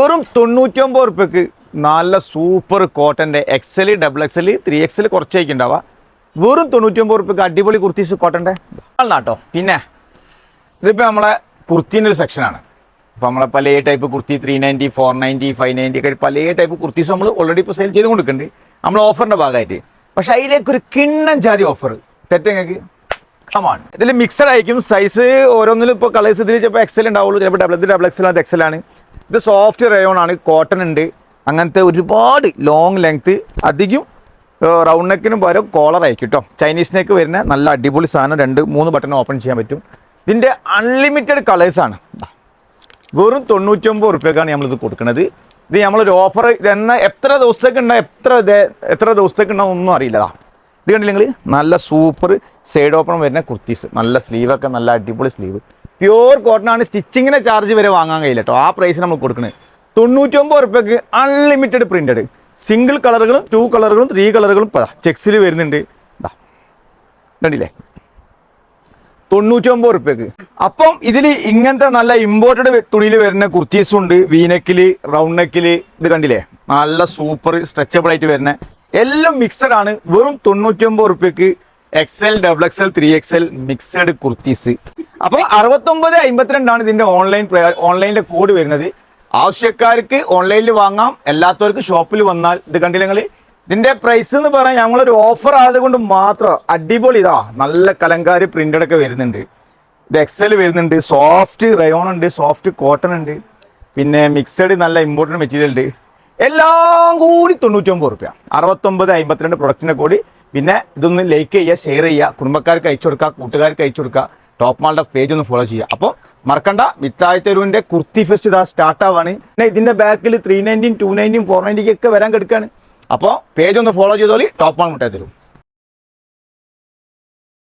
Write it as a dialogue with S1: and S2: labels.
S1: വെറും 99 റുപ്യക്ക് നല്ല സൂപ്പർ കോട്ടൻ്റെ XL, XXL, 3XL കുറച്ചേക്ക് ഉണ്ടാവുക. വെറും 99 റുപ്യക്ക് അടിപൊളി കുർത്തീസ് കോട്ടൻ്റെ ആട്ടോ. പിന്നെ ഇതിപ്പോൾ നമ്മളെ കുർത്തീൻ്റെ ഒരു സെക്ഷനാണ്. ഇപ്പോൾ നമ്മളെ പല ടൈപ്പ് കുർത്തി 390, 490, 590 ഒക്കെ പല ടൈപ്പ് കുർത്തീസ് നമ്മൾ ഓൾറെഡി ഇപ്പോൾ സെയിൽ ചെയ്ത് കൊടുക്കുന്നുണ്ട് നമ്മൾ ഓഫറിൻ്റെ ഭാഗമായിട്ട്. പക്ഷേ അതിലേക്കൊരു കിണ്ണം ജാതി ഓഫർ തെറ്റങ്ങൾക്ക് കമാണ്. ഇതിൽ മിക്സഡ് ആയിരിക്കും സൈസ് ഓരോന്നിലും. ഇപ്പോൾ കളേഴ്സ് ഇതിൽ ചിലപ്പോൾ XL ഉണ്ടാവുള്ളൂ, ചിലപ്പോൾ XL അത് XL ആണ്. ഇത് സോഫ്റ്റ് റയോൺ ആണ്, കോട്ടൺ ഉണ്ട്. അങ്ങനത്തെ ഒരുപാട് ലോങ് ലെങ്ത്ത്, അധികം റൗണ്ട് നെക്കിനും പകരം കോളർ ആയിരിക്കും കേട്ടോ. ചൈനീസ് നെക്ക് വരുന്ന നല്ല അടിപൊളി സാധനം. 2-3 ബട്ടൺ ഓപ്പൺ ചെയ്യാൻ പറ്റും. ഇതിൻ്റെ അൺലിമിറ്റഡ് കളേഴ്സാണ്. വെറും 99 റുപ്യക്കാണ് നമ്മളിത് കൊടുക്കുന്നത്. ഇത് നമ്മളൊരു ഓഫർ ഇതെന്നാൽ എത്ര ദിവസത്തേക്ക് ഉണ്ടാവും, എത്ര ദിവസത്തേക്ക് ഉണ്ടാവും ഒന്നും അറിയില്ല. ഇത് കണ്ടില്ലെങ്കിൽ നല്ല സൂപ്പർ സൈഡ് ഓപ്പൺ വരുന്ന കുർത്തീസ്, നല്ല സ്ലീവൊക്കെ നല്ല അടിപൊളി സ്ലീവ്, പ്യൂർ കോട്ടൺ ആണ്. സ്റ്റിച്ചിങ്ങിനെ ചാർജ് വരെ വാങ്ങാൻ കഴിയില്ല കേട്ടോ. ആ പ്രൈസ് നമ്മൾ കൊടുക്കുന്നത് 99 റുപ്യക്ക് അൺലിമിറ്റഡ് പ്രിന്റഡ് സിംഗിൾ കളറുകളും 2 കളറുകളും 3 കളറുകളും ചെക്സിൽ വരുന്നുണ്ട്. കണ്ടില്ലേ 99 റുപ്യക്ക്. അപ്പം ഇതിൽ ഇങ്ങനത്തെ നല്ല ഇമ്പോർട്ടഡ് തുണിയിൽ വരുന്ന കുർത്തീസും ഉണ്ട്. വീനെക്കിൽ, റൗണ്ട് നെക്കിൽ, ഇത് കണ്ടില്ലേ നല്ല സൂപ്പർ സ്ട്രെച്ചബിൾ ആയിട്ട് വരുന്ന എല്ലാം മിക്സഡ് ആണ്. വെറും 99 റുപ്യക്ക് XL, XXL, 3XL mixed kurtis. അപ്പോൾ 6952 ഇതിന്റെ ഓൺലൈനിലെ കോഡ് വരുന്നത്. ആവശ്യക്കാർക്ക് ഓൺലൈനിൽ വാങ്ങാം, അല്ലാത്തവർക്ക് ഷോപ്പിൽ വന്നാൽ. ഇത് കണ്ടില്ല നിങ്ങൾ, ഇതിന്റെ പ്രൈസ് എന്ന് പറയാൻ ഞങ്ങളൊരു ഓഫർ ആയതുകൊണ്ട് മാത്രം അടിപൊളി. നല്ല കലങ്കാരി പ്രിന്റഡ് ഒക്കെ വരുന്നുണ്ട്. ഇത് XL വരുന്നുണ്ട്, സോഫ്റ്റ് റയോൺ ഉണ്ട്, സോഫ്റ്റ് കോട്ടൺ ഉണ്ട്, പിന്നെ മിക്സഡ് നല്ല ഇമ്പോർട്ടൻറ്റ് മെറ്റീരിയൽ ഉണ്ട്. എല്ലാം കൂടി 99 റുപ്യ. 6952 പ്രൊഡക്റ്റിനെ കൂടി. പിന്നെ ഇതൊന്ന് ലൈക്ക് ചെയ്യുക, ഷെയർ ചെയ്യുക, കുടുംബക്കാർക്ക് അയച്ചു കൊടുക്കുക, കൂട്ടുകാർക്ക് അയച്ചു കൊടുക്കുക, ടോപ്പ് മാളുടെ പേജ് ഒന്ന് ഫോളോ ചെയ്യുക. അപ്പോൾ മറക്കണ്ട, മിഠായി തെരുവിൻ്റെ കുർത്തി ഫെസ്റ്റ് ഇതാ സ്റ്റാർട്ട് ആവാണ്. പിന്നെ ഇതിൻ്റെ ബാക്കിൽ 390, 290, 490 ഒക്കെ വരാൻ കിടക്കുകയാണ്. അപ്പോൾ പേജ് ഒന്ന് ഫോളോ ചെയ്തോളി. ടോപ്പ് മാൾ മിഠായി തെരുവ്.